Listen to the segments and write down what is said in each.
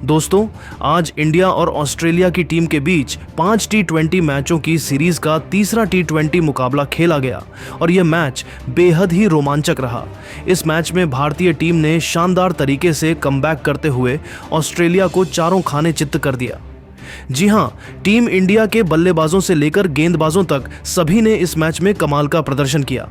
दोस्तों, आज इंडिया और ऑस्ट्रेलिया की टीम के बीच 5 टी20 मैचों की सीरीज का तीसरा टी20 मुकाबला खेला गया और यह मैच बेहद ही रोमांचक रहा। इस मैच में भारतीय टीम ने शानदार तरीके से कमबैक करते हुए ऑस्ट्रेलिया को चारों खाने चित्त कर दिया। जी हां, टीम इंडिया के बल्लेबाजों से लेकर गेंदबाजों तक सभी ने इस मैच में कमाल का प्रदर्शन किया।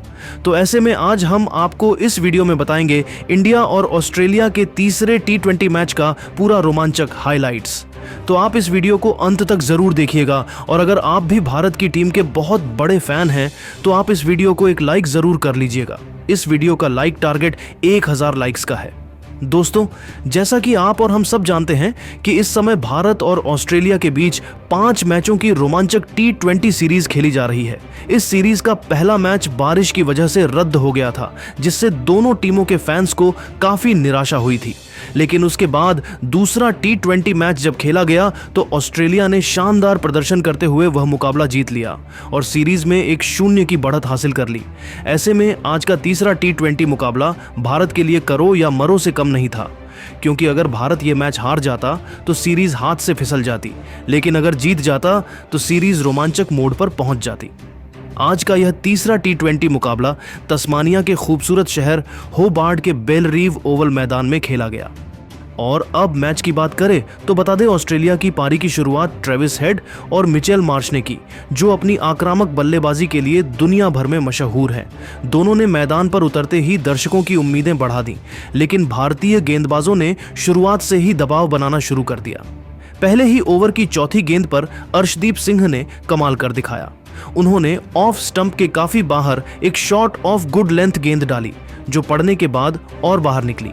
तो ऐसे में आज हम आपको इस वीडियो में बताएंगे इंडिया और ऑस्ट्रेलिया के तीसरे टी20 मैच का पूरा रोमांचक हाइलाइट्स। तो आप इस वीडियो को अंत तक जरूर देखिएगा और अगर आप भी भारत की टीम के बहुत बड़े फैन हैं तो आप इस वीडियो को एक लाइक जरूर कर लीजिएगा। इस वीडियो का लाइक टारगेट 1000 लाइक्स का है। दोस्तों, जैसा कि आप और हम सब जानते हैं कि इस समय भारत और ऑस्ट्रेलिया के बीच 5 मैचों की रोमांचक टी20 सीरीज खेली जा रही है। इस सीरीज का पहला मैच बारिश की वजह से रद्द हो गया था, जिससे दोनों टीमों के फैंस को काफी निराशा हुई थी। लेकिन उसके बाद दूसरा टी20 मैच जब खेला गया तो ऑस्ट्रेलिया ने शानदार प्रदर्शन करते हुए वह मुकाबला जीत लिया और सीरीज में 1-0 की बढ़त हासिल कर ली। ऐसे में आज का तीसरा टी20 मुकाबला भारत के लिए करो या मरो से कम नहीं था, क्योंकि अगर भारत ये मैच हार जाता तो सीरीज हाथ से फिसल जाती, लेकिन अगर जीत जाता तो सीरीज रोमांचक मोड़ पर पहुंच जाती। आज का यह तीसरा टी20 मुकाबला तस्मानिया के खूबसूरत शहर होबार्ट के बेलरीव ओवल मैदान में खेला गया। और अब मैच की बात करें तो बता दें, ऑस्ट्रेलिया की पारी की शुरुआत ट्रेविस हेड और मिचेल मार्श ने की, जो अपनी आक्रामक बल्लेबाजी के लिए दुनिया भर में मशहूर हैं। दोनों ने मैदान पर उतरते ही दर्शकों की उम्मीदें बढ़ा दी, लेकिन भारतीय गेंदबाजों ने शुरुआत से ही दबाव बनाना शुरू कर दिया। पहले ही ओवर की चौथी गेंद पर अर्शदीप सिंह ने कमाल कर दिखाया। उन्होंने ऑफ स्टंप के काफी बाहर एक शॉट ऑफ गुड लेंथ गेंद डाली, जो पड़ने के बाद और बाहर निकली।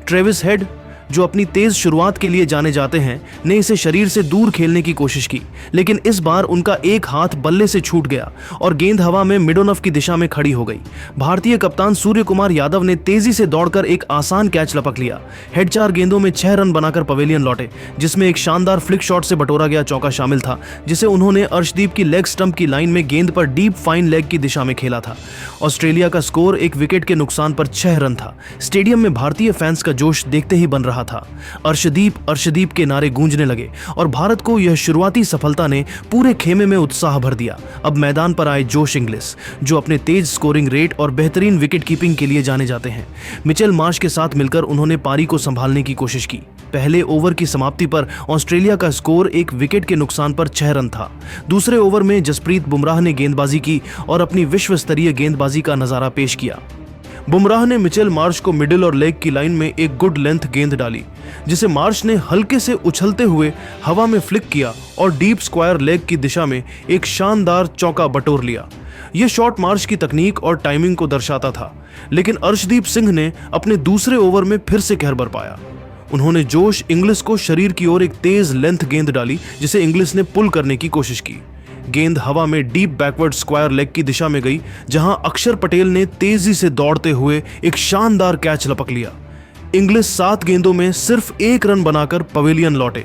ट्रेविस हेड, जो अपनी तेज शुरुआत के लिए जाने जाते हैं, ने इसे शरीर से दूर खेलने की कोशिश की, लेकिन इस बार उनका एक हाथ बल्ले से छूट गया और गेंद हवा में मिड ऑन ऑफ की दिशा में खड़ी हो गई। भारतीय कप्तान सूर्य कुमार यादव ने तेजी से दौड़कर एक आसान कैच लपक लिया। हेड 4 गेंदों में 6 रन बनाकर पवेलियन लौटे, जिसमें एक शानदार फ्लिक शॉट से बटोरा गया चौका शामिल था, जिसे उन्होंने अर्शदीप की लेग स्टंप की लाइन में गेंद पर डीप फाइन लेग की दिशा में खेला था। ऑस्ट्रेलिया का स्कोर 1 विकेट के नुकसान पर 6 रन था। स्टेडियम में भारतीय फैंस का जोश देखते ही बन रहा था। अर्शदीप के नारे गूंजने लगे और भारत को यह शुरुआती सफलता ने पूरे खेमे में उत्साह भर दिया। अब मैदान पर आए जोश इंग्लिस, जो अपने तेज स्कोरिंग रेट और बेहतरीन विकेट कीपिंग के लिए जाने जाते हैं। मिचेल मार्श के साथ मिलकर उन्होंने पारी को संभालने की कोशिश की। पहले ओवर की समाप्ति पर ऑस्ट्रेलिया का स्कोर 1 विकेट के नुकसान पर 6 रन था। दूसरे ओवर में जसप्रीत बुमराह ने गेंदबाजी की और अपनी विश्व स्तरीय गेंदबाजी का नजारा पेश किया। बुमराह ने मिचेल मार्श को मिडिल और लेग की लाइन में एक गुड लेंथ गेंद डाली, जिसे मार्श ने हल्के से उछलते हुए हवा में फ्लिक किया और डीप स्क्वायर लेग की दिशा में एक शानदार चौका बटोर लिया। यह शॉट मार्श की तकनीक और टाइमिंग को दर्शाता था, लेकिन अर्शदीप सिंह ने अपने दूसरे ओवर में फिर से कहर बरपाया। उन्होंने जोश इंग्लिस को शरीर की ओर एक तेज लेंथ गेंद डाली, जिसे इंग्लिस ने पुल करने की कोशिश की। गेंद हवा में डीप बैकवर्ड स्क्वायर लेग की दिशा में गई, जहां अक्षर पटेल ने तेजी से दौड़ते हुए एक शानदार कैच लपक लिया। इंग्लिस 7 गेंदों में सिर्फ 1 रन बनाकर पवेलियन लौटे।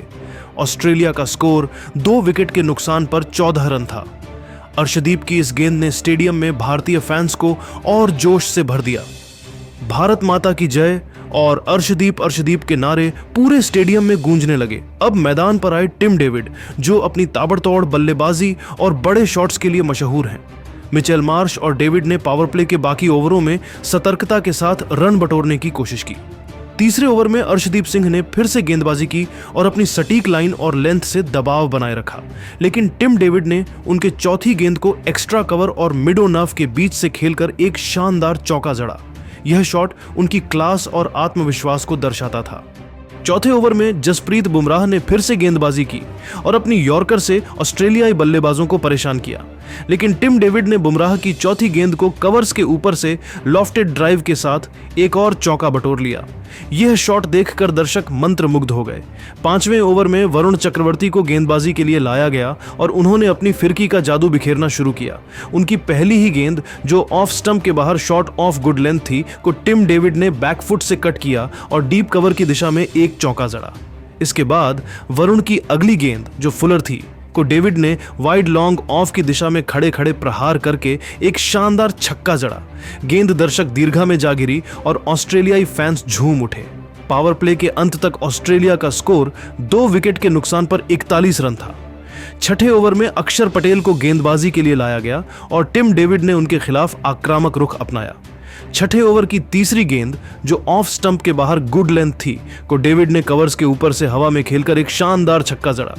ऑस्ट्रेलिया का स्कोर 2 विकेट के नुकसान पर 14 रन था। अर्शदीप की इस गेंद ने स्टेडियम में भारतीय फैंस को और जोश से भर दिया। भारत माता की जय और अर्शदीप के नारे पूरे स्टेडियम में गूंजने लगे। अब मैदान पर आए टिम डेविड, जो अपनी ताबड़तोड़ बल्लेबाजी और बड़े शॉट्स के लिए मशहूर हैं। मिचेल मार्श और डेविड ने पावर प्ले के बाकी ओवरों में सतर्कता के साथ रन बटोरने की कोशिश की। तीसरे ओवर में अर्शदीप सिंह ने फिर से गेंदबाजी की और अपनी सटीक लाइन और लेंथ से दबाव बनाए रखा, लेकिन टिम डेविड ने उनके चौथी गेंद को एक्स्ट्रा कवर और मिडो नर्व के बीच से खेलकर एक शानदार चौका जड़ा। यह शॉट उनकी क्लास और आत्मविश्वास को दर्शाता था। चौथे ओवर में जसप्रीत बुमराह ने फिर से गेंदबाजी की और अपनी यॉर्कर से ऑस्ट्रेलियाई बल्लेबाजों को परेशान किया, लेकिन टिम डेविड ने बुमराह की चौथी गेंद को कवर्स के ऊपर से लॉफ्टेड ड्राइव के साथ एक और चौका बटोर लिया। यह शॉट देखकर दर्शक मंत्रमुग्ध हो गए। 5वें ओवर में वरुण चक्रवर्ती को गेंदबाजी के लिए लाया गया और उन्होंने अपनी फिरकी का जादू बिखेरना शुरू किया। उनकी पहली ही गेंद, जो ऑफ स्टंप के बाहर शॉट ऑफ गुड लेंथ थी, को टिम डेविड ने बैकफुट से कट किया और डीप कवर की दिशा में एक चौका जड़ा। इसके बाद वरुण की अगली गेंद, जो फुलर थी, को डेविड ने वाइड लॉन्ग ऑफ की दिशा में खड़े खड़े प्रहार करके एक शानदार छक्का जड़ा। गेंद दर्शक दीर्घा में जा गिरी और ऑस्ट्रेलियाई फैंस झूम उठे। पावर प्ले के अंत तक ऑस्ट्रेलिया का स्कोर 2 विकेट के नुकसान पर 41 रन था। छठे ओवर में अक्षर पटेल को गेंदबाजी के लिए लाया गया और टिम डेविड ने उनके खिलाफ आक्रामक रुख अपनाया। छठे ओवर की तीसरी गेंद, जो ऑफ स्टंप के बाहर गुड लेंथ थी, को डेविड ने कवर्स के ऊपर से हवा में खेलकर एक शानदार छक्का जड़ा।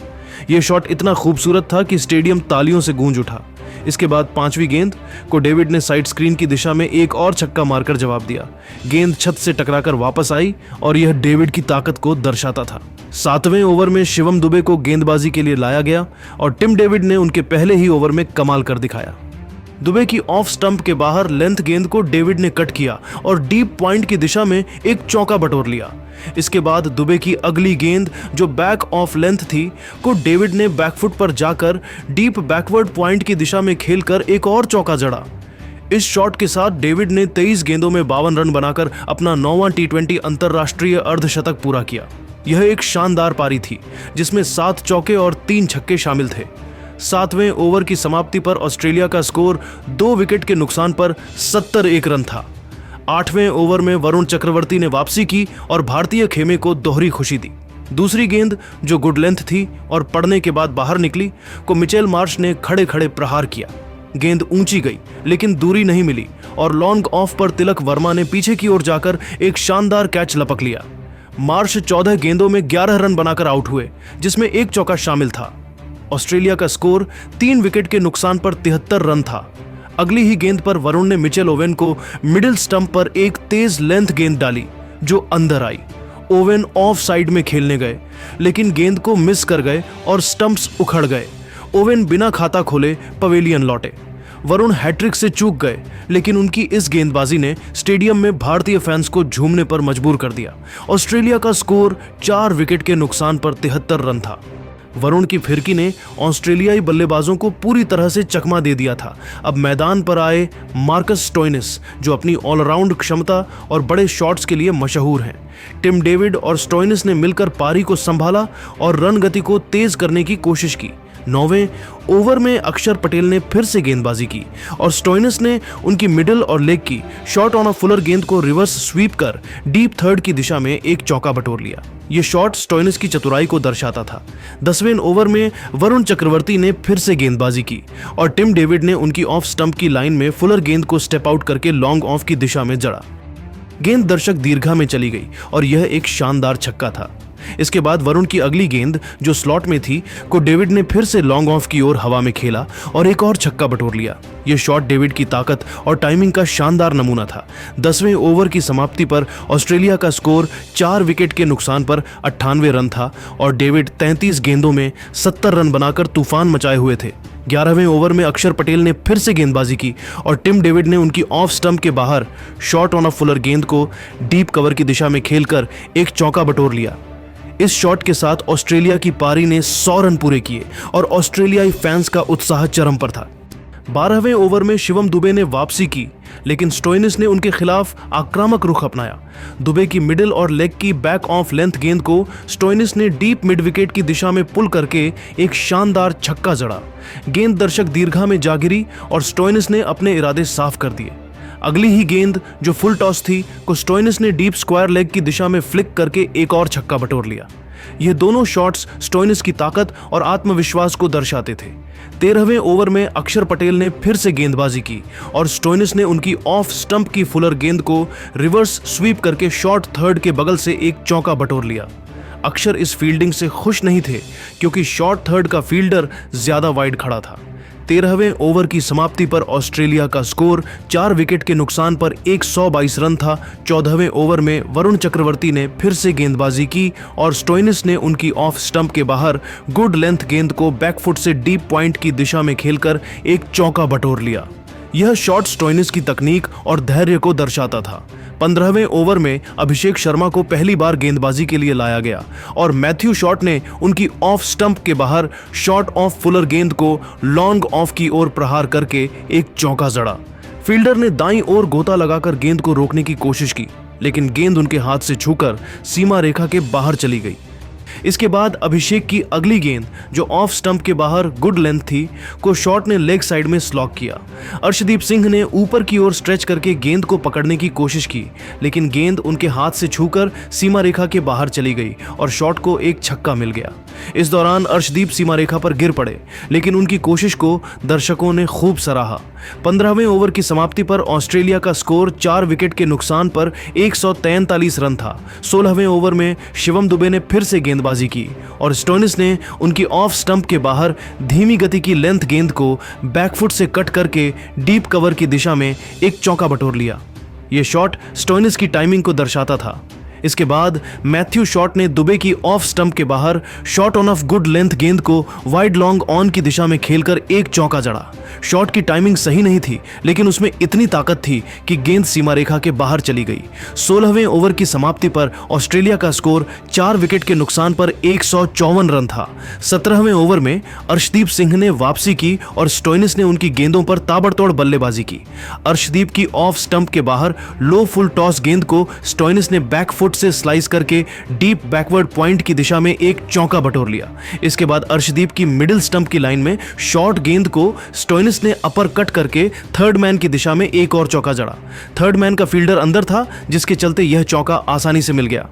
यह शॉट इतना खूबसूरत था कि स्टेडियम तालियों से गूंज उठा। इसके बाद पांचवी गेंद को डेविड ने साइड स्क्रीन की दिशा में एक और छक्का मारकर जवाब दिया। गेंद छत से टकराकर वापस आई और यह डेविड की ताकत को दर्शाता था। सातवें ओवर में शिवम दुबे को गेंदबाजी के लिए लाया गया और टिम डेविड ने उनके पहले ही ओवर में कमाल कर दिखाया। दुबे की ऑफ स्टंप के बाहर लेंथ गेंद को डेविड ने कट किया और डीप पॉइंट की दिशा में एक चौका बटोर लिया। इसके बाद दुबे की अगली गेंद, जो बैक ऑफ लेंथ थी, को डेविड ने बैकफुट पर जाकर डीप बैकवर्ड पॉइंट की दिशा में खेलकर एक और चौका जड़ा। इस शॉट के साथ डेविड ने 23 गेंदों में 52 रन बनाकर अपना 9वां T20 अंतरराष्ट्रीय अर्धशतक पूरा किया। यह एक शानदार पारी थी जिसमें 7 चौके और 3 छक्के शामिल थे। 7वें ओवर की समाप्ति पर ऑस्ट्रेलिया का स्कोर 2 विकेट के नुकसान पर 71 रन था। 8वें ओवर में वरुण चक्रवर्ती ने वापसी की और भारतीय खेमे को दोहरी खुशी दी। दूसरी गेंद, जो गुड लेंथ थी और पड़ने के बाद बाहर निकली, को मिचेल मार्श ने खड़े खड़े प्रहार किया। गेंद ऊंची गई लेकिन दूरी नहीं मिली और लॉन्ग ऑफ पर तिलक वर्मा ने पीछे की ओर जाकर एक शानदार कैच लपक लिया। मार्श 14 गेंदों में 11 रन बनाकर आउट हुए, जिसमें एक चौका शामिल था। ऑस्ट्रेलिया का स्कोर 3 विकेट के नुकसान पर 73 रन था। अगली ही गेंद पर वरुण ने मिचेल ओवेन को मिडिल स्टंप पर एक तेज लेंथ गेंद डाली, जो अंदर आई। ओवेन ऑफ साइड में खेलने गए लेकिन गेंद को मिस कर गए और स्टंप्स उखड़ गए। ओवेन बिना खाता खोले पवेलियन लौटे। वरुण हैट्रिक से चूक गए लेकिन उनकी इस गेंदबाजी ने स्टेडियम में भारतीय फैंस को झूमने पर मजबूर कर दिया। ऑस्ट्रेलिया का स्कोर 4 विकेट के नुकसान पर 73 रन था। वरुण की फिरकी ने ऑस्ट्रेलियाई बल्लेबाजों को पूरी तरह से चकमा दे दिया था। अब मैदान पर आए मार्कस स्टोइनिस, जो अपनी ऑलराउंड क्षमता और बड़े शॉट्स के लिए मशहूर हैं। टिम डेविड और स्टोइनिस ने मिलकर पारी को संभाला और रन गति को तेज करने की कोशिश की। 9वें ओवर में अक्षर पटेल ने फिर से गेंदबाजी की और स्टोइनिस ने उनकी मिडिल और लेग की शॉट ऑन अ फुलर गेंद को रिवर्स स्वीप कर डीप थर्ड की दिशा में एक चौका बटोर लिया। यह शॉट स्टोइनिस की चतुराई को दर्शाता था। 10वें ओवर में वरुण चक्रवर्ती ने फिर से गेंदबाजी की और टिम डेविड ने उनकी ऑफ स्टंप की लाइन में फुलर गेंद को स्टेप आउट करके लॉन्ग ऑफ की दिशा में जड़ा। गेंद दर्शक दीर्घा में चली गई और यह एक शानदार छक्का था। इसके बाद वरुण की अगली गेंद, जो स्लॉट में थी, को डेविड ने फिर से लॉन्ग ऑफ की ओर हवा में खेला और एक और छक्का बटोर लिया। यह शॉट डेविड की ताकत और टाइमिंग का शानदार नमूना था। 10वें ओवर की समाप्ति पर ऑस्ट्रेलिया का स्कोर 4 विकेट के नुकसान पर 98 रन था और डेविड 33 गेंदों में 70 रन बनाकर तूफान मचाए हुए थे। 11वें ओवर में अक्षर पटेल ने फिर से गेंदबाजी की और टिम डेविड ने उनकी ऑफ स्टंप के बाहर शॉट ऑन अ फुलर गेंद को डीप कवर की दिशा में खेलकर एक चौका बटोर लिया। इस शॉट के साथ ऑस्ट्रेलिया की पारी ने 100 रन पूरे किए और ऑस्ट्रेलियाई फैंस का उत्साह चरम पर था। 12वें ओवर में शिवम दुबे ने वापसी की लेकिन स्टोइनिस ने उनके खिलाफ आक्रामक रुख अपनाया। दुबे की मिडिल और लेग की बैक ऑफ लेंथ गेंद को स्टोइनिस ने डीप मिड विकेट की दिशा में पुल करके एक शानदार छक्का जड़ा। गेंद दर्शक दीर्घा में जा गिरी और स्टोइनिस ने अपने इरादे साफ कर दिए। अगली ही गेंद, जो फुल टॉस थी, को स्टोइनिस ने डीप स्क्वायर लेग की दिशा में फ्लिक करके एक और छक्का बटोर लिया। ये दोनों शॉट्स स्टोइनिस की ताकत और आत्मविश्वास को दर्शाते थे। 13वें ओवर में अक्षर पटेल ने फिर से गेंदबाजी की और स्टोइनिस ने उनकी ऑफ स्टंप की फुलर गेंद को रिवर्स स्वीप करके शॉर्ट थर्ड के बगल से एक चौका बटोर लिया। अक्षर इस फील्डिंग से खुश नहीं थे क्योंकि शॉर्ट थर्ड का फील्डर ज्यादा वाइड खड़ा था। 13वें ओवर की समाप्ति पर ऑस्ट्रेलिया का स्कोर 4 विकेट के नुकसान पर 122 रन था। 14वें ओवर में वरुण चक्रवर्ती ने फिर से गेंदबाजी की और स्टोइनिस ने उनकी ऑफ स्टंप के बाहर गुड लेंथ गेंद को बैकफुट से डीप पॉइंट की दिशा में खेलकर एक चौका बटोर लिया। यह शॉट स्टोइनिस की तकनीक और धैर्य को दर्शाता था। 15वें ओवर में अभिषेक शर्मा को पहली बार गेंदबाजी के लिए लाया गया और मैथ्यू शॉट ने उनकी ऑफ स्टंप के बाहर शॉट ऑफ फुलर गेंद को लॉन्ग ऑफ की ओर प्रहार करके एक चौका जड़ा। फील्डर ने दाईं ओर गोता लगाकर गेंद को रोकने की कोशिश की लेकिन गेंद उनके हाथ से छूकर सीमा रेखा के बाहर चली गई। इसके बाद अभिषेक की अगली गेंद जो ऑफ स्टंप के बाहर गुड लेंथ थी को शॉट ने लेग साइड में स्लॉग किया। अर्शदीप सिंह ने ऊपर की ओर स्ट्रेच करके गेंद को पकड़ने की कोशिश की, लेकिन गेंद उनके हाथ से छूकर सीमा रेखा के बाहर चली गई और शॉट को एक छक्का मिल गया। इस दौरान अर्शदीप सीमा रेखा पर गिर पड़े, लेकिन उनकी कोशिश को दर्शकों ने खूब सराहा। 15वें ओवर की समाप्ति पर ऑस्ट्रेलिया का स्कोर 4 विकेट के नुकसान पर 143 रन था। 16वें ओवर में शिवम दुबे ने फिर से गेंदबाजी की और स्टोइनिस ने उनकी ऑफ स्टंप के बाहर धीमी गति की लेंथ गेंद को बैकफुट से कट करके डीप कवर की दिशा में एक चौका बटोर लिया। यह शॉट स्टोइनिस की टाइमिंग को दर्शाता था। इसके बाद मैथ्यू शॉट ने दुबे की ऑफ स्टंप के बाहर shot on off good length गेंद को वाइड लॉन्ग ऑन की दिशा में खेलकर एक चौका जड़ा। शॉट की टाइमिंग सही नहीं थी, लेकिन उसमें इतनी ताकत थी कि गेंद सीमा रेखा के बाहर चली गई। 16वें ओवर की समाप्ति पर ऑस्ट्रेलिया का स्कोर 4 विकेट के नुकसान पर 154 रन था। 17वें ओवर में अर्शदीप सिंह ने वापसी की और स्टोइनिस ने उनकी गेंदों पर ताबड़तोड़ बल्लेबाजी की। अर्शदीप की ऑफ स्टंप के बाहर लो फुल टॉस गेंद को स्टोइनिस ने बैक फुट से स्लाइस करके डीप बैकवर्ड पॉइंट की दिशा में एक चौका बटोर लिया। इसके बाद अर्शदीप की मिडिल स्टंप की लाइन में शॉर्ट गेंद को स्टोइनिस ने अपर कट करके थर्ड मैन की दिशा में एक और चौका जड़ा। थर्ड मैन का फील्डर अंदर था, जिसके चलते यह चौका आसानी से मिल गया।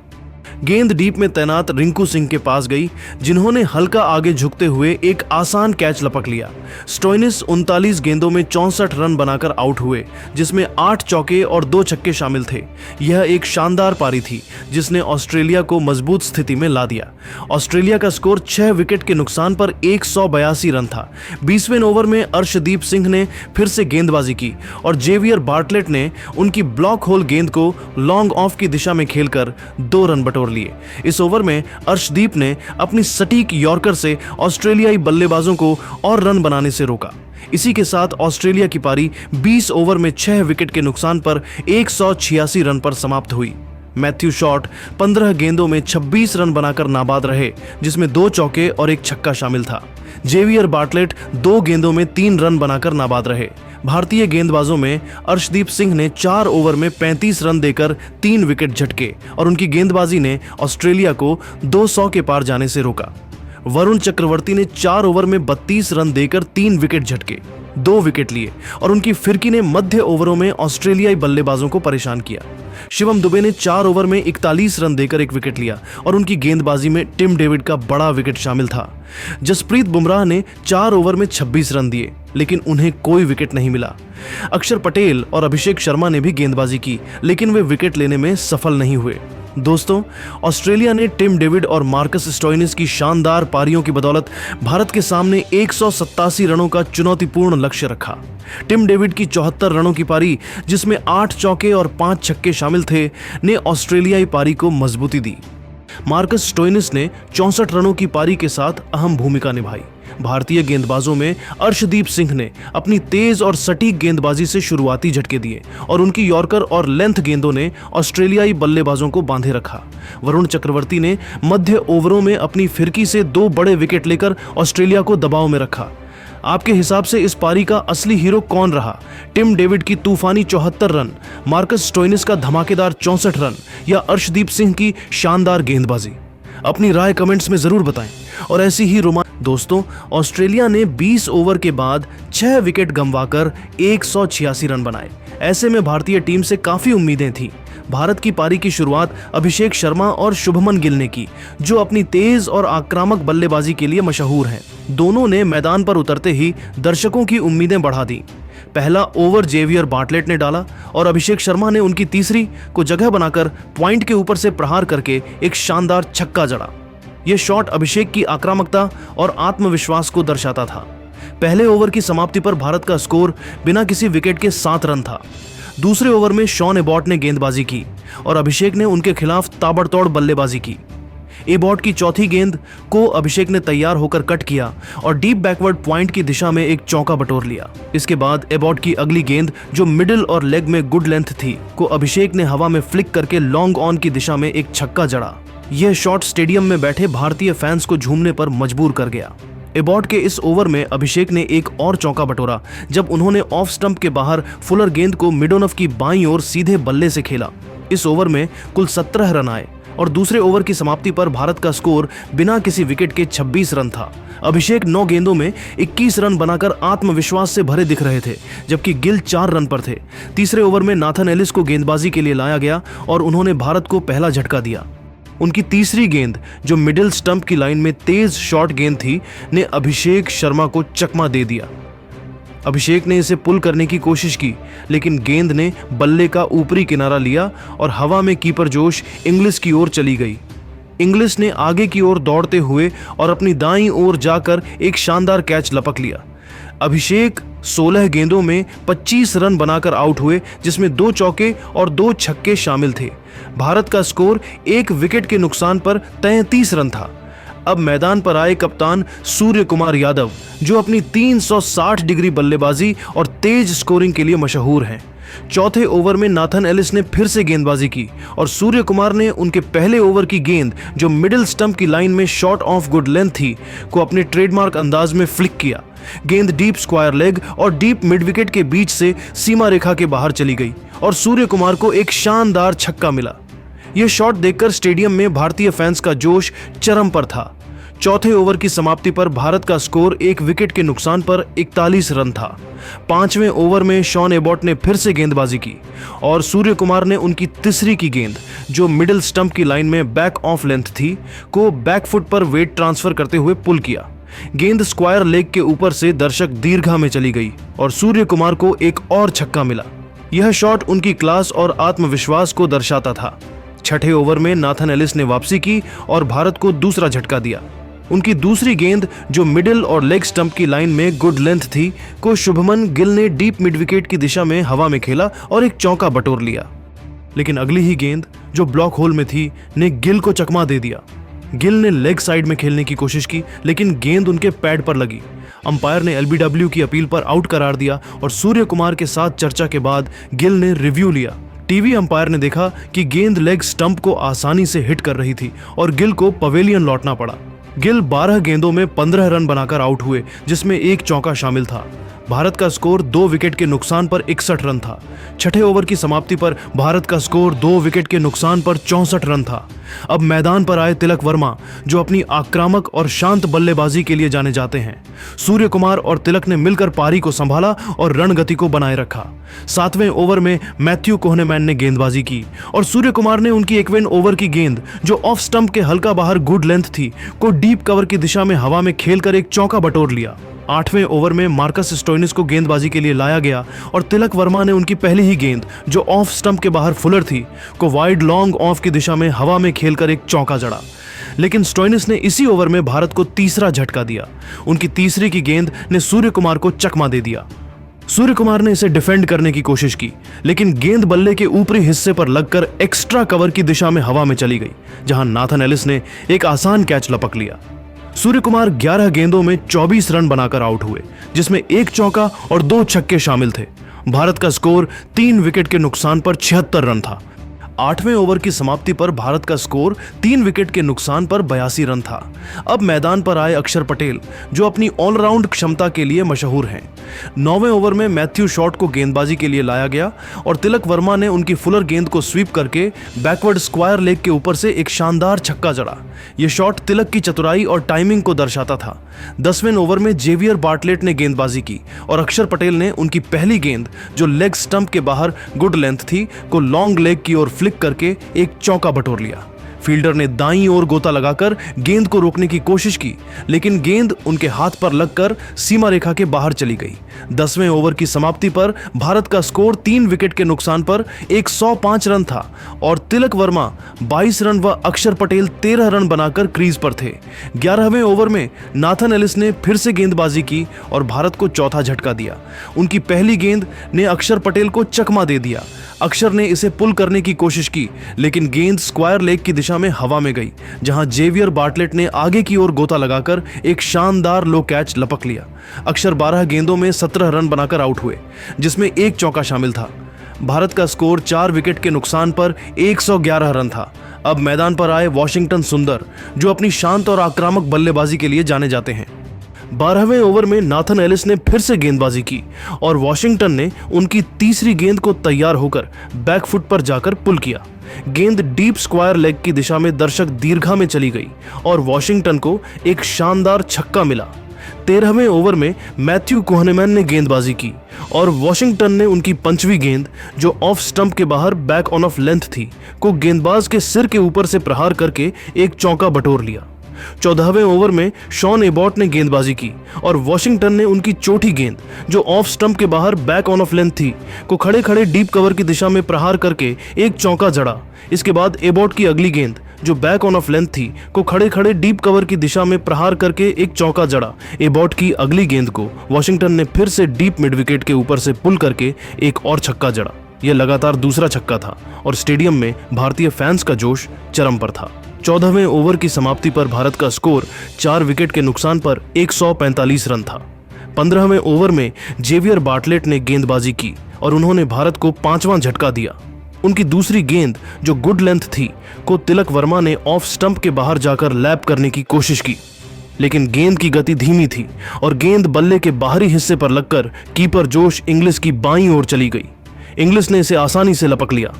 गेंद डीप में तैनात रिंकू सिंह के पास गई, जिन्होंने हल्का आगे झुकते हुए एक आसान कैच लपक लिया। स्टोइनिस 39 गेंदों में 64 रन बनाकर आउट हुए, जिसमें 8 चौके और 2 छक्के शामिल थे। यह एक शानदार पारी थी, जिसने ऑस्ट्रेलिया को मजबूत स्थिति में ला दिया। ऑस्ट्रेलिया का स्कोर 6 विकेट के नुकसान पर 182 रन था। 20वें ओवर में अर्शदीप सिंह ने फिर से गेंदबाजी की और जेवियर बार्टलेट ने उनकी ब्लॉक होल गेंद को लॉन्ग ऑफ की दिशा में खेलकर 2 रन बटोर लिए। इस ओवर में अर्शदीप ने अपनी सटीक यॉर्कर से ऑस्ट्रेलियाई बल्लेबाजों को और रन बनाने से रोका। इसी के साथ ऑस्ट्रेलिया की पारी 20 ओवर में 6 विकेट के नुकसान पर 186 रन पर समाप्त हुई। मैथ्यू शॉट 15 गेंदों में 26 रन बनाकर नाबाद रहे, जिसमें 2 चौके और 1 छक्का शामिल था। जेवियर बार्टलेट 2 गेंदों में 3 रन बनाकर नाबाद रहे। भारतीय गेंदबाजों में अर्शदीप सिंह ने 4 ओवर में 35 रन देकर 3 विकेट झटके और उनकी गेंदबाजी ने ऑस्ट्रेलिया को 200 के पार जाने से रोका। वरुण चक्रवर्ती ने 4 ओवर में 32 रन देकर 3 विकेट झटके, 2 विकेट लिए और उनकी फिरकी ने मध्य ओवरों में ऑस्ट्रेलियाई बल्लेबाजों को परेशान किया। शिवम दुबे ने 4 ओवर में 41 रन देकर 1 विकेट लिया और उनकी गेंदबाजी में टिम डेविड का बड़ा विकेट शामिल था। जसप्रीत बुमराह ने 4 ओवर में 26 रन दिए, लेकिन उन्हें कोई विकेट नहीं मिला। अक्षर पटेल और अभिषेक शर्मा ने भी गेंदबाजी की, लेकिन वे विकेट लेने में सफल नहीं हुए। दोस्तों, ऑस्ट्रेलिया ने टिम डेविड और मार्कस स्टोइनिस की शानदार पारियों की बदौलत भारत के सामने 187 रनों का चुनौतीपूर्ण लक्ष्य रखा। टिम डेविड की 74 रनों की पारी, जिसमें 8 चौके और 5 छक्के शामिल थे, ने ऑस्ट्रेलियाई पारी को मजबूती दी। मार्कस स्टोइनिस ने 64 रनों की पारी के साथ अहम भूमिका निभाई। भारतीय गेंदबाजों में अर्शदीप सिंह ने अपनी तेज और सटीक गेंदबाजी से शुरुआती झटके दिए और उनकी यॉर्कर और लेंथ गेंदों ने ऑस्ट्रेलियाई बल्लेबाजों को बांधे रखा। वरुण चक्रवर्ती ने मध्य ओवरों में अपनी फिरकी से 2 बड़े विकेट लेकर ऑस्ट्रेलिया को दबाव में रखा। आपके हिसाब से इस पारी का असली हीरो कौन रहा? टिम डेविड की तूफानी 74 रन, मार्कस स्टोइनिस का धमाकेदार 64 रन या अर्शदीप सिंह की शानदार गेंदबाजी? अपनी राय कमेंट्स में जरूर बताएं। और ऐसी ही दोस्तों, ऑस्ट्रेलिया ने 20 ओवर के बाद 6 विकेट गंवाकर 186 रन बनाए। ऐसे में भारतीय टीम से काफी उम्मीदें थीं। भारत की पारी की शुरुआत अभिषेक शर्मा और शुभमन गिल ने की, जो अपनी तेज और आक्रामक बल्लेबाजी के लिए मशहूर हैं। दोनों ने मैदान पर उतरते ही दर्शकों की उम्मीदें बढ़ा दी। पहला ओवर जेवियर बार्टलेट ने डाला और अभिषेक शर्मा ने उनकी तीसरी को जगह बनाकर पॉइंट के ऊपर से प्रहार करके एक शानदार छक्का जड़ा। यह शॉट अभिषेक की आक्रामकता और आत्मविश्वास को दर्शाता था। पहले ओवर की समाप्ति पर भारत का स्कोर बिना किसी विकेट के 7 रन था। दूसरे ओवर में शॉन एबॉट ने गेंदबाजी की और अभिषेक ने उनके खिलाफ ताबड़तोड़ बल्लेबाजी की। एबॉट की चौथी गेंद को अभिषेक ने तैयार होकर कट किया और डीप बैकवर्ड पॉइंट की दिशा में एक चौका बटोर लिया। इसके बाद एबॉट की अगली गेंद, जो मिडिल और लेग में गुड लेंथ थी, को अभिषेक ने हवा में फ्लिक करके लॉन्ग ऑन की दिशा में एक छक्का जड़ा। यह शॉट स्टेडियम में बैठे भारतीय फैंस को झूमने पर मजबूर कर गया। एबॉट के इस ओवर में अभिषेक ने एक और चौका बटोरा, जब उन्होंने ऑफ स्टंप के बाहर फुलर गेंद को मिडोनफ की बाईं ओर सीधे बल्ले से खेला। इस ओवर में कुल 17 रन आए और दूसरे ओवर की समाप्ति पर भारत का स्कोर बिना किसी विकेट के 26 रन था। अभिषेक 9 गेंदों में 21 रन बनाकर आत्मविश्वास से भरे दिख रहे थे, जबकि गिल 4 रन पर थे। तीसरे ओवर में नाथन एलिस को गेंदबाजी के लिए लाया गया और उन्होंने भारत को पहला झटका दिया। उनकी तीसरी गेंद, जो मिडिल स्टंप की लाइन में तेज शॉर्ट गेंद थी, ने अभिषेक शर्मा को चकमा दे दिया। अभिषेक ने इसे पुल करने की कोशिश की, लेकिन गेंद ने बल्ले का ऊपरी किनारा लिया और हवा में कीपर जोश इंग्लिश की ओर चली गई। इंग्लिश ने आगे की ओर दौड़ते हुए और अपनी दाईं ओर जाकर एक शानदार कैच लपक लिया। अभिषेक 16 गेंदों में 25 रन बनाकर आउट हुए, जिसमें 2 चौके और 2 छक्के शामिल थे। भारत का स्कोर 1 विकेट के नुकसान पर 33 रन था। अब मैदान पर आए कप्तान सूर्य कुमार यादव, जो अपनी 360 डिग्री बल्लेबाजी और तेज स्कोरिंग के लिए मशहूर हैं। चौथे ओवर में नाथन एलिस ने फिर से गेंदबाजी की और सूर्य कुमार ने उनके पहले ओवर की गेंद, जो मिडिल स्टंप की लाइन में शॉर्ट ऑफ गुड लेंथ थी, को अपने ट्रेडमार्क अंदाज में फ्लिक किया। गेंद डीप स्क्वायर लेग और डीप मिड विकेट के बीच से सीमा रेखा के बाहर चली गई और सूर्य कुमार को एक शानदार छक्का मिला। यह शॉट देखकर स्टेडियम में भारतीय फैंस का जोश चरम पर था। चौथे ओवर की समाप्ति पर भारत का स्कोर 1 विकेट के नुकसान पर 41 रन था। 5वें ओवर में शॉन एबॉट ने फिर से गेंदबाजी की और सूर्य कुमार ने उनकी तीसरी की गेंद, जो मिडिल स्टंप की लाइन में बैक ऑफ लेंथ थी, को बैकफुट पर वेट ट्रांसफर करते हुए पुल किया। गेंद स्क्वायर लेग के ऊपर से दर्शक दीर्घा में चली गई और सूर्य कुमार को एक और छक्का मिला। यह शॉट उनकी क्लास और आत्मविश्वास को दर्शाता था। छठे ओवर में नाथन एलिस ने वापसी की और भारत को दूसरा झटका दिया। उनकी दूसरी गेंद, जो मिडिल और लेग स्टंप की लाइन में गुड लेंथ थी, को शुभमन गिल ने डीप मिड विकेट की दिशा में हवा में खेला और एक चौका बटोर लिया। लेकिन अगली ही गेंद, जो ब्लॉक होल में थी, ने गिल को चकमा दे दिया। गिल ने लेग साइड में खेलने की कोशिश की, लेकिन गेंद उनके पैड पर लगी। अंपायर ने एलबीडब्ल्यू की अपील पर आउट करार दिया और सूर्य कुमार के साथ चर्चा के बाद गिल ने रिव्यू लिया। टीवी अंपायर ने देखा कि गेंद लेग स्टंप को आसानी से हिट कर रही थी और गिल को पवेलियन लौटना पड़ा। गिल 12 गेंदों में 15 रन बनाकर आउट हुए, जिसमें एक चौका शामिल था। भारत का स्कोर 2 विकेट के नुकसान पर 61 रन था। छठे ओवर की समाप्ति पर भारत का स्कोर 2 विकेट के नुकसान पर 64 रन था। अब मैदान पर आए तिलक वर्मा, जो अपनी आक्रामक और शांत बल्लेबाजी के लिए जाने जाते हैं। सूर्य कुमार और तिलक ने मिलकर पारी को संभाला और रणगति को बनाए रखा। 7वें ओवर में मैथ्यू कोहनेमैन ने गेंदबाजी की और सूर्य कुमार ने उनकी 1वें ओवर की गेंद, जो ऑफ स्टंप के हल्का बाहर गुड लेंथ थी, को डीप कवर की दिशा में हवा में खेलकर एक चौका बटोर लिया। 8वें ओवर में मार्कस स्टोइनिस को गेंदबाजी के लिए लाया गया और तिलक वर्मा ने उनकी पहली ही गेंद, जो ऑफ स्टंप के बाहर फुलर थी, को वाइड लॉन्ग ऑफ की दिशा में हवा में खेलकर एक चौका जड़ा। लेकिन स्टोइनिस ने इसी ओवर में भारत को तीसरा झटका दिया। उनकी तीसरी की गेंद ने सूर्य कुमार को चकमा दे दिया। सूर्य कुमार ने इसे डिफेंड करने की कोशिश की, लेकिन गेंद बल्ले के ऊपरी हिस्से पर लगकर एक्स्ट्रा कवर की दिशा में हवा में चली गई, जहां नाथन एलिस ने एक आसान कैच लपक लिया। सूर्य कुमार 11 गेंदों में 24 रन बनाकर आउट हुए, जिसमें एक चौका और 2 छक्के शामिल थे। भारत का स्कोर 3 विकेट के नुकसान पर 76 रन था। 8वें ओवर की समाप्ति पर भारत का स्कोर 3 विकेट के नुकसान पर 82 रन था। अब मैदान पर आए अक्षर पटेल, जो अपनी ऑलराउंड क्षमता के लिए मशहूर हैं। 9वें ओवर में मैथ्यू शॉट को गेंदबाजी के लिए लाया गया और तिलक वर्मा ने उनकी फुलर गेंद को स्वीप करके बैकवर्ड स्क्वायर लेग के ऊपर से एक शानदार छक्का जड़ा। यह शॉट तिलक की चतुराई और टाइमिंग को दर्शाता था। 10वें ओवर में जेवियर बार्टलेट ने गेंदबाजी की और अक्षर पटेल ने उनकी पहली गेंद, जो लेग स्टंप के बाहर गुड लेंथ थी, को लॉन्ग लेग की ओर फ्लिक करके एक चौका बटोर लिया। फील्डर ने दाईं ओर गोता लगाकर गेंद को रोकने की कोशिश की, लेकिन गेंद उनके हाथ पर लगकर सीमा रेखा के बाहर चली गई। 10वें ओवर की समाप्ति पर भारत का स्कोर 3 विकेट के नुकसान पर 105 रन था और तिलक वर्मा 22 रन व अक्षर पटेल 13 रन बनाकर क्रीज पर थे। 11वें ओवर में नाथन एलिस ने फिर से गेंदबाजी की और भारत को चौथा झटका दिया। उनकी पहली गेंद ने अक्षर पटेल को चकमा दे दिया। अक्षर ने इसे पुल करने की कोशिश की, लेकिन गेंद स्क्वायर लेग की दिशा में हवा में गई, जहां जेवियर बार्टलेट ने आगे की ओर गोता लगाकर एक शानदार लो कैच लपक लिया। अक्षर 12 गेंदों में 17 रन बनाकर आउट हुए, जिसमें एक चौका शामिल था। भारत का स्कोर 4 विकेट के नुकसान पर 111 रन था। अब मैदान पर आए वॉशिंगटन सुंदर, जो अपनी शांत और आक्रामक बल्लेबाजी के लिए जाने जाते हैं। 12वें ओवर में नाथन एलिस ने फिर से गेंदबाजी की और वॉशिंगटन ने उनकी तीसरी गेंद को तैयार होकर बैकफुट पर जाकर पुल किया। गेंद डीप स्क्वायर लेग की दिशा में दर्शक दीर्घा में चली गई और वॉशिंगटन को एक शानदार छक्का मिला। 13वें ओवर में मैथ्यू कोहनेमैन ने गेंदबाजी की और वॉशिंगटन ने उनकी 5वीं गेंद, जो ऑफ स्टंप के बाहर बैक ऑन ऑफ लेंथ थी, को गेंदबाज के सिर के ऊपर से प्रहार करके एक चौका बटोर लिया। 14वें ओवर में शॉन एबॉट ने गेंदबाजी की और वॉशिंगटन ने उनकी चौथी गेंद, जो ऑफ स्टंप के बाहर बैक ऑन ऑफ लेंथ थी, को खड़े खड़े डीप कवर की दिशा में प्रहार करके एक चौका जड़ा। इसके बाद एबॉट की अगली गेंद, जो बैक ऑन ऑफ लेंथ थी, को खड़े खड़े डीप कवर की दिशा में प्रहार करके एक चौका जड़ा। एबॉट की अगली गेंद को वॉशिंगटन ने फिर से डीप मिड विकेट के ऊपर से पुल करके एक और छक्का जड़ा। यह लगातार दूसरा छक्का था और स्टेडियम में भारतीय फैंस का जोश चरम पर था। 14वें ओवर की समाप्ति पर भारत का स्कोर 4 विकेट के नुकसान पर 145 रन था। 15वें ओवर में जेवियर बार्टलेट ने गेंदबाजी की और उन्होंने भारत को 5वां झटका दिया। उनकी दूसरी गेंद, जो गुड लेंथ थी, को तिलक वर्मा ने ऑफ स्टंप के बाहर जाकर लैप करने की कोशिश की, लेकिन गेंद की गति धीमी थी और गेंद बल्ले के बाहरी हिस्से पर लगकर कीपर जोश इंग्लिश की बाईं ओर चली गई। इंग्लिश ने इसे आसानी से लपक लिया।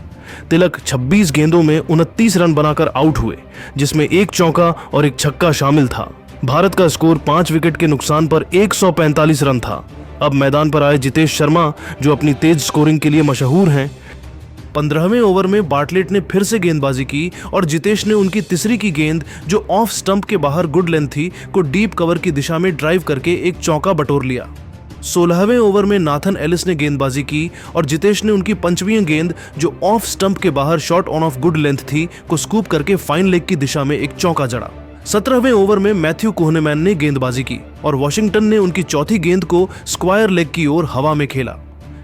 तिलक 26 गेंदों में 29 रन बनाकर आउट हुए, जिसमें एक चौका और एक छक्का शामिल था। भारत का स्कोर 5 विकेट के नुकसान पर 145 रन था। अब मैदान पर आए जितेश शर्मा, जो अपनी तेज स्कोरिंग के लिए मशहूर हैं। 15वें ओवर में बार्टलेट ने फिर से गेंदबाजी की और जितेश ने उनकी तीसरी की गेंद, जो ऑफ स्टंप के बाहर गुड लेंथ थी, को डीप कवर की दिशा में ड्राइव करके एक चौका बटोर लिया। 16वें ओवर में नाथन एलिस ने गेंदबाजी की और जितेश ने उनकी 5वीं गेंद, जो ऑफ स्टंप के बाहर shot on off good length थी, को स्कूप करके फाइन लेग की दिशा में एक चौका जड़ा। 17वें ओवर में मैथ्यू कोहनेमैन ने गेंदबाजी की और वॉशिंगटन ने उनकी चौथी गेंद को स्क्वायर लेग की ओर हवा में खेला।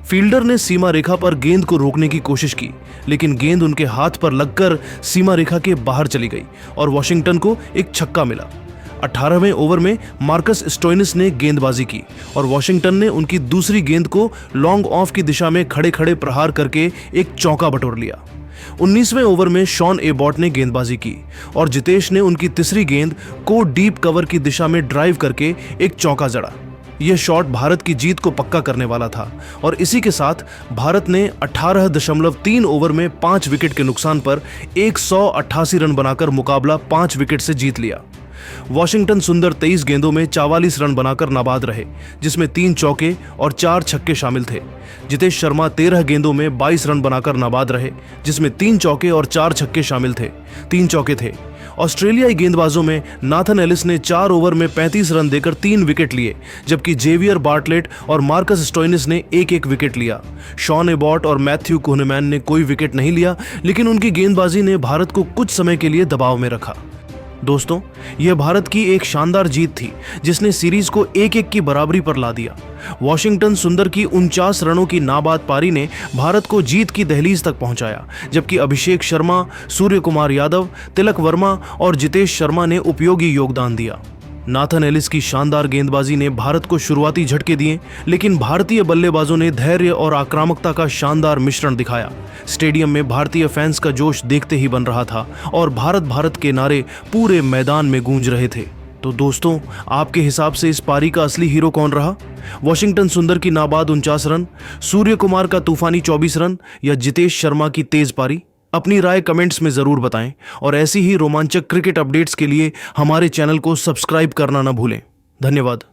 फील्डर ने सीमा रेखा पर गेंद को रोकने की कोशिश की, लेकिन गेंद उनके हाथ पर लगकर सीमा रेखा के बाहर चली गई और वॉशिंगटन को एक छक्का मिला। 18वें ओवर में मार्कस स्टोइनिस ने गेंदबाजी की और वॉशिंगटन ने उनकी दूसरी गेंद को लॉन्ग ऑफ की दिशा में खड़े खड़े प्रहार करके एक चौका बटोर लिया। 19वें ओवर में शॉन एबॉट ने गेंदबाजी की और जितेश ने उनकी तीसरी गेंद को डीप कवर की दिशा में ड्राइव करके एक चौका जड़ा। यह शॉट भारत की जीत को पक्का करने वाला था और इसी के साथ भारत ने 18.3 ओवर में 5 विकेट के नुकसान पर 188 रन बनाकर मुकाबला 5 विकेट से जीत लिया। वॉशिंगटन सुंदर 23 गेंदों में 44 रन बनाकर नाबाद रहे, जिसमें 3 चौके और 4 छक्के शामिल थे। जितेश शर्मा 13 गेंदों में 22 रन बनाकर नाबाद रहे, जिसमें 3 चौके और 4 छक्के शामिल थे। 3 चौके थे। ऑस्ट्रेलियाई गेंदबाजों में नाथन एलिस ने 4 ओवर में 35 रन देकर 3 विकेट लिए, जबकि जेवियर बार्टलेट और मार्कस स्टोइनिस ने 1-1 विकेट लिया। शॉन एबॉट और मैथ्यू कोहनेमैन ने कोई विकेट नहीं लिया, लेकिन उनकी गेंदबाजी ने भारत को कुछ समय के लिए दबाव में रखा। दोस्तों, यह भारत की एक शानदार जीत थी, जिसने सीरीज को 1-1 की बराबरी पर ला दिया। वॉशिंगटन सुंदर की 49 रनों की नाबाद पारी ने भारत को जीत की दहलीज तक पहुंचाया, जबकि अभिषेक शर्मा, सूर्य कुमार यादव, तिलक वर्मा और जितेश शर्मा ने उपयोगी योगदान दिया। नाथन एलिस की शानदार गेंदबाजी ने भारत को शुरुआती झटके दिए, लेकिन भारतीय बल्लेबाजों ने धैर्य और आक्रामकता का शानदार मिश्रण दिखाया। स्टेडियम में भारतीय फैंस का जोश देखते ही बन रहा था और भारत भारत के नारे पूरे मैदान में गूंज रहे थे। तो दोस्तों, आपके हिसाब से इस पारी का असली हीरो कौन रहा? वॉशिंगटन सुंदर की नाबाद 49 रन, सूर्य कुमार का तूफानी 24 रन या जितेश शर्मा की तेज पारी? अपनी राय कमेंट्स में जरूर बताएं और ऐसी ही रोमांचक क्रिकेट अपडेट्स के लिए हमारे चैनल को सब्सक्राइब करना न भूलें। धन्यवाद।